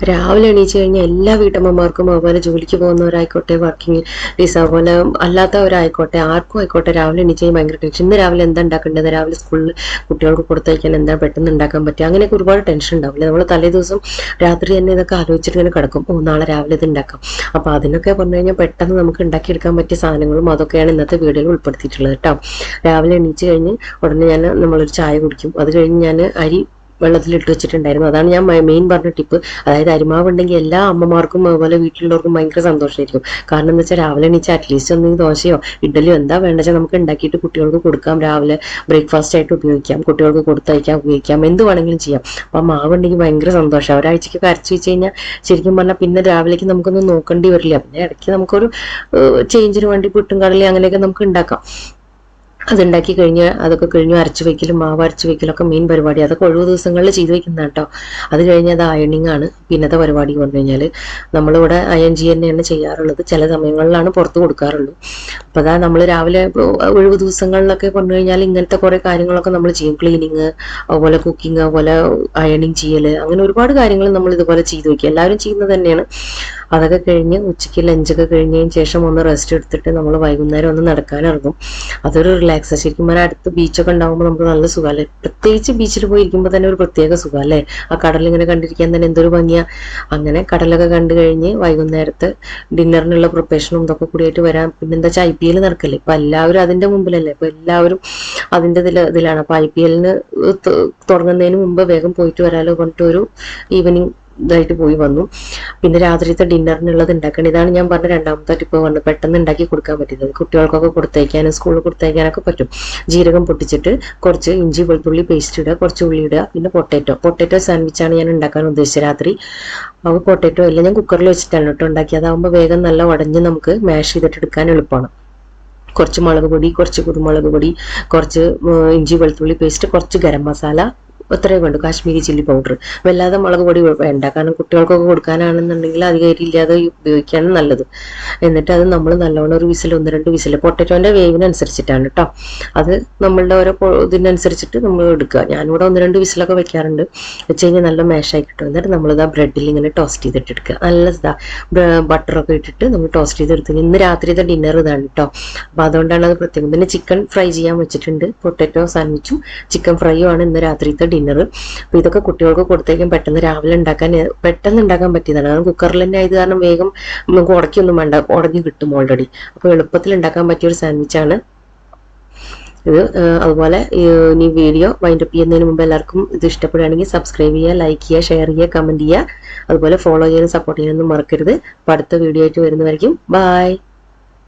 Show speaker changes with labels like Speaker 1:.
Speaker 1: രാവിലെ എണീച്ച് കഴിഞ്ഞാൽ എല്ലാ വീട്ടമ്മമാർക്കും അതുപോലെ ജോലിക്ക് പോകുന്നവരായിക്കോട്ടെ, വർക്കിംഗ് ഡേയ്സ്, അതുപോലെ അല്ലാത്തവരായിക്കോട്ടെ, ആർക്കും ആയിക്കോട്ടെ രാവിലെ എണീച്ച് കഴിഞ്ഞാൽ ഭയങ്കര ടെൻഷൻ. ഇന്ന് രാവിലെ എന്താ ഉണ്ടാക്കേണ്ടത്, രാവിലെ സ്കൂളിൽ കുട്ടികൾക്ക് കൊടുത്തയക്കാൻ എന്താ പെട്ടെന്ന് ഉണ്ടാക്കാൻ പറ്റുക, അങ്ങനെയൊക്കെ ഒരുപാട് ടെൻഷൻ ഉണ്ടാവില്ല. നമ്മൾ തലേ ദിവസം രാത്രി തന്നെ ഇതൊക്കെ ആലോചിച്ചിട്ട് ഇങ്ങനെ കിടക്കും, നാളെ രാവിലെ ഇത് ഉണ്ടാക്കാം. അപ്പോൾ അതിനൊക്കെ പറഞ്ഞു കഴിഞ്ഞാൽ പെട്ടെന്ന് നമുക്ക് ഉണ്ടാക്കിയെടുക്കാൻ പറ്റിയ സാധനങ്ങളും അതൊക്കെയാണ് ഇന്നത്തെ വീഡിയോയിൽ ഉൾപ്പെടുത്തിയിട്ടുള്ളത് കേട്ടോ. രാവിലെ എണീച്ച് കഴിഞ്ഞ് ഉടനെ നമ്മളൊരു ചായ കുടിക്കും. അത് കഴിഞ്ഞ് ഞാൻ അരി വെള്ളത്തിലിട്ട് വെച്ചിട്ടുണ്ടായിരുന്നു. അതാണ് ഞാൻ മെയിൻ പറഞ്ഞ ടിപ്പ്. അതായത് അരിമാവ് ഉണ്ടെങ്കിൽ എല്ലാ അമ്മമാർക്കും അതുപോലെ വീട്ടിലുള്ളവർക്കും ഭയങ്കര സന്തോഷമായിരിക്കും. കാരണം എന്താ വെച്ചാൽ രാവിലെ എണീച്ചാൽ അറ്റ്ലീസ്റ്റ് ഒന്നെങ്കിൽ ദോശയോ ഇഡ്ഡലിയോ എന്താ വേണ്ടത് വെച്ചാൽ നമുക്ക് ഉണ്ടാക്കിയിട്ട് കുട്ടികൾക്ക് കൊടുക്കാം. രാവിലെ ബ്രേക്ക്ഫാസ്റ്റ് ആയിട്ട് ഉപയോഗിക്കാം, കുട്ടികൾക്ക് കൊടുത്തയക്കാം, ഉപയോഗിക്കാം, എന്ത് വേണമെങ്കിലും ചെയ്യാം. അപ്പം മാവ് ഉണ്ടെങ്കിൽ ഭയങ്കര സന്തോഷം. ഒരാഴ്ചയ്ക്ക് അരച്ച് വെച്ച് കഴിഞ്ഞാൽ ശരിക്കും പറഞ്ഞാൽ പിന്നെ രാവിലേക്ക് നമുക്കൊന്നും നോക്കേണ്ടി വരില്ല. പിന്നെ ഇടയ്ക്ക് നമുക്കൊരു ചേഞ്ചിന് വേണ്ടി പുട്ടും കടലയും അങ്ങനെയൊക്കെ നമുക്ക് ഉണ്ടാക്കാം. അതുണ്ടാക്കി കഴിഞ്ഞ് അതൊക്കെ കഴിഞ്ഞ് അരച്ചു വെക്കലും മാവ് അരച്ചു വെക്കലൊക്കെ മെയിൻ പരിപാടി. അതൊക്കെ ഒഴിവ് ദിവസങ്ങളിൽ ചെയ്ത് വെക്കുന്ന കേട്ടോ. അത് കഴിഞ്ഞ് അത് അയണിങ് ആണ് പിന്നത്തെ പരിപാടി. പറഞ്ഞു കഴിഞ്ഞാൽ നമ്മളിവിടെ അയൺ തന്നെയാണ് ചെയ്യാറുള്ളത്. ചില സമയങ്ങളിലാണ് പുറത്ത് കൊടുക്കാറുള്ളൂ. അപ്പോൾ അതാ നമ്മൾ രാവിലെ ഒഴിവ് ദിവസങ്ങളിലൊക്കെ പറഞ്ഞു കഴിഞ്ഞാൽ ഇങ്ങനത്തെ കുറേ കാര്യങ്ങളൊക്കെ നമ്മൾ ചെയ്യും. ക്ലീനിങ്, അതുപോലെ കുക്കിംഗ്, അതുപോലെ അയണിങ് ചെയ്യല്, അങ്ങനെ ഒരുപാട് കാര്യങ്ങൾ നമ്മൾ ഇതുപോലെ ചെയ്ത് വെക്കുക. എല്ലാവരും ചെയ്യുന്നത് തന്നെയാണ്. അതൊക്കെ കഴിഞ്ഞ് ഉച്ചയ്ക്ക് ലഞ്ചൊക്കെ കഴിഞ്ഞതിന് ശേഷം ഒന്ന് റെസ്റ്റ് എടുത്തിട്ട് നമ്മൾ വൈകുന്നേരം ഒന്ന് നടക്കാനിറങ്ങും. അതൊരു റിലാക്സ്. ശരിക്കും പറഞ്ഞാൽ അടുത്ത് ബീച്ചൊക്കെ ഉണ്ടാകുമ്പോൾ നമുക്ക് നല്ല സുഖമല്ലേ. പ്രത്യേകിച്ച് ബീച്ചിൽ പോയിരിക്കുമ്പോൾ തന്നെ ഒരു പ്രത്യേക സുഖമല്ലേ. ആ കടലിങ്ങനെ കണ്ടിരിക്കാൻ തന്നെ എന്തൊരു ഭംഗിയാ. അങ്ങനെ കടലൊക്കെ കണ്ടു കഴിഞ്ഞ് വൈകുന്നേരത്ത് ഡിന്നറിനുള്ള പ്രിപ്പറേഷനും ഇതൊക്കെ കൂടിയായിട്ട് വരാം. പിന്നെ എന്താ വെച്ചാൽ IPL നടക്കല്ലേ. ഇപ്പൊ എല്ലാവരും അതിന്റെ മുമ്പിലല്ലേ. ഇപ്പൊ എല്ലാവരും അതിന്റെ ഇതിലാണ്. അപ്പൊ IPL തുടങ്ങുന്നതിന് മുമ്പ് വേഗം പോയിട്ട് വരാലോ പറഞ്ഞിട്ട് ഒരു ഈവനിങ് ഇതായിട്ട് പോയി വന്നു. പിന്നെ രാത്രിത്തെ ഡിന്നറിനുള്ളത് ഉണ്ടാക്കണം. ഇതാണ് ഞാൻ പറഞ്ഞ രണ്ടാമത്തെ ടിപ്പ് പറഞ്ഞു, പെട്ടെന്ന് ഉണ്ടാക്കി കൊടുക്കാൻ പറ്റുന്നത്. കുട്ടികൾക്കൊക്കെ കൊടുത്തയക്കാനും സ്കൂളിൽ കൊടുത്തയക്കാനൊക്കെ പറ്റും. ജീരകം പൊട്ടിച്ചിട്ട് കുറച്ച് ഇഞ്ചി വെളുത്തുള്ളി പേസ്റ്റ് ഇടുക, കുറച്ച് ഉള്ളി ഇടുക, പിന്നെ പൊട്ടാറ്റോ സാൻഡ്വിച്ചാണ് ഞാൻ ഉണ്ടാക്കാൻ ഉദ്ദേശിച്ചത് രാത്രി. അപ്പോൾ പൊട്ടാറ്റോ എല്ലാം ഞാൻ കുക്കറിൽ വെച്ചിട്ടാണ് കേട്ടോ ഉണ്ടാക്കി. അതാകുമ്പോൾ വേഗം നല്ല ഉടഞ്ഞ് നമുക്ക് മാഷ് ചെയ്തിട്ട് എടുക്കാൻ എളുപ്പമാണ്. കുറച്ച് മുളക് പൊടി, കുറച്ച് കുരുമുളക് പൊടി, കുറച്ച് ഇഞ്ചി വെളുത്തുള്ളി പേസ്റ്റ്, കുറച്ച് ഗരം മസാല, അത്രയും വേണ്ടു. Kashmiri chilli powder. വല്ലാതെ മുളക് പൊടി വേണ്ട, കാരണം കുട്ടികൾക്കൊക്കെ കൊടുക്കാനാണെന്നുണ്ടെങ്കിൽ അധികം ഇല്ലാതെ ഉപയോഗിക്കുകയാണ് നല്ലത്. എന്നിട്ട് അത് നമ്മൾ നല്ലോണം ഒരു വിസിൽ, 1-2 വിസിൽ, പൊട്ടറ്റോന്റെ വേവിനനുസരിച്ചിട്ടാണ് കേട്ടോ. അത് നമ്മളുടെ ഓരോ ഇതിനനുസരിച്ചിട്ട് നമ്മൾ എടുക്കുക. ഞാനിവിടെ 1-2 വിസിലൊക്കെ വെക്കാറുണ്ട്. വെച്ച് കഴിഞ്ഞാൽ നല്ല മാഷായി കിട്ടും. എന്നിട്ട് നമ്മളിതാ ബ്രെഡിൽ ഇങ്ങനെ ടോസ്റ്റ് ചെയ്തിട്ട് എടുക്കുക. നല്ല ഇതാ ബട്ടറൊക്കെ ഇട്ടിട്ട് നമ്മൾ ടോസ്റ്റ് ചെയ്തെടുത്തു. ഇന്ന് രാത്രിത്തെ ഡിന്നർ ഇതാണ് കേട്ടോ. അപ്പൊ അതുകൊണ്ടാണ് അത് പ്രത്യേകം. പിന്നെ ചിക്കൻ ഫ്രൈ ചെയ്യാൻ വെച്ചിട്ടുണ്ട്. പൊട്ടാറ്റോ സാൻഡ്വിച്ചും ചിക്കൻ ഫ്രൈയും ആണ് ഇന്ന് രാത്രിത്തെ ഡിന്നർ. അപ്പൊ ഇതൊക്കെ കുട്ടികൾക്ക് കൊടുത്തേക്കും പെട്ടെന്ന് രാവിലെ പെട്ടെന്ന് ഉണ്ടാക്കാൻ പറ്റിയതാണ്. കാരണം കുക്കറിൽ തന്നെ ആയത് കാരണം വേഗം നമുക്ക് ഉടക്കൊന്നും വേണ്ട, ഉടഞ്ഞു കിട്ടും ഓൾറെഡി. അപ്പൊ എളുപ്പത്തിൽ ഉണ്ടാക്കാൻ പറ്റിയ ഒരു സാൻഡ്വിച്ചാണ് ഇത്. അതുപോലെ ഈ വീഡിയോ വൈൻഡപ്പ് ചെയ്യുന്നതിന് മുമ്പ് എല്ലാവർക്കും ഇത് ഇഷ്ടപ്പെടുകയാണെങ്കിൽ സബ്സ്ക്രൈബ് ചെയ്യുക, ലൈക്ക് ചെയ്യുക, ഷെയർ ചെയ്യുക, കമന്റ് ചെയ്യുക, അതുപോലെ ഫോളോ ചെയ്യാനും സപ്പോർട്ട് ചെയ്യാനൊന്നും മറക്കരുത്. അപ്പൊ അടുത്ത വീഡിയോ ആയിട്ട് വരുന്നതായിരിക്കും. ബൈ.